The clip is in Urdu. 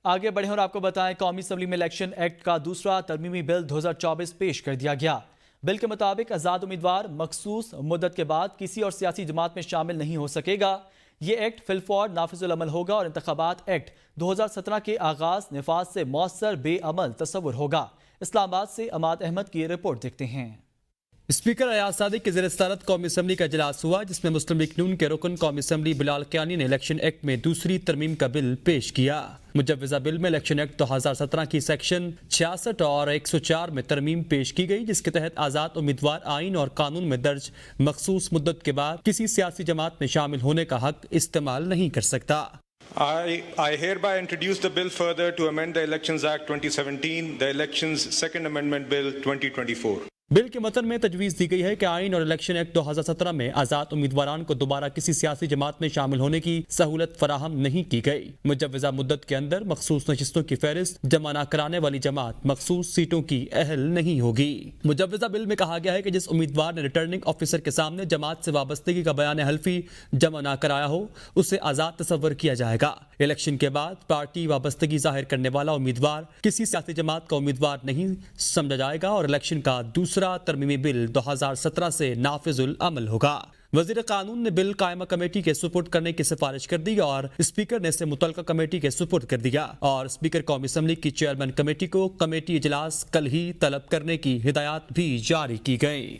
آگے بڑھیں اور آپ کو بتائیں قومی اسمبلی میں الیکشن ایکٹ کا دوسرا ترمیمی بل 2024 پیش کر دیا گیا۔ بل کے مطابق آزاد امیدوار مخصوص مدت کے بعد کسی اور سیاسی جماعت میں شامل نہیں ہو سکے گا۔ یہ ایکٹ فی الفور نافذ العمل ہوگا اور انتخابات ایکٹ 2017 کے آغاز نفاذ سے مؤثر بے عمل تصور ہوگا۔ اسلام آباد سے عماد احمد کی رپورٹ دیکھتے ہیں۔ اسپیکر ایاز صادق کے زیر صدارت قومی اسمبلی کا اجلاس ہوا، جس میں مسلم لیگ نون کے رکن قومی اسمبلی بلال کیانی نے الیکشن ایکٹ میں دوسری ترمیم کا بل پیش کیا۔ مجوزہ بل میں الیکشن ایکٹ 2017 کی سیکشن 66 اور 104 میں ترمیم پیش کی گئی، جس کے تحت آزاد امیدوار آئین اور قانون میں درج مخصوص مدت کے بعد کسی سیاسی جماعت میں شامل ہونے کا حق استعمال نہیں کر سکتا۔ I hereby introduce the bill further to amend the Elections Act 2017, the Elections Second Amendment Bill 2024. بل کے متن میں تجویز دی گئی ہے کہ آئین اور الیکشن ایکٹ 2017 میں آزاد امیدواران کو دوبارہ کسی سیاسی جماعت میں شامل ہونے کی سہولت فراہم نہیں کی گئی۔ مجوزہ مدت کے اندر مخصوص نشستوں کی فہرست جمع نہ کرانے والی جماعت مخصوص سیٹوں کی اہل نہیں ہوگی۔ مجوزہ بل میں کہا گیا ہے کہ جس امیدوار نے ریٹرننگ آفیسر کے سامنے جماعت سے وابستگی کا بیان حلفی جمع نہ کرایا ہو، اسے آزاد تصور کیا جائے گا۔ الیکشن کے بعد پارٹی وابستگی ظاہر کرنے والا امیدوار کسی سیاسی جماعت کا امیدوار نہیں سمجھا جائے گا اور الیکشن کا دوسرا ترمیمی بل 2017 سے نافذ العمل ہوگا۔ وزیر قانون نے بل قائمہ کمیٹی کے سپرد کرنے کی سفارش کر دی اور اسپیکر نے اسے متعلقہ کمیٹی کے سپرد کر دیا اور اسپیکر قومی اسمبلی کی چیئرمین کمیٹی کو کمیٹی اجلاس کل ہی طلب کرنے کی ہدایات بھی جاری کی گئی۔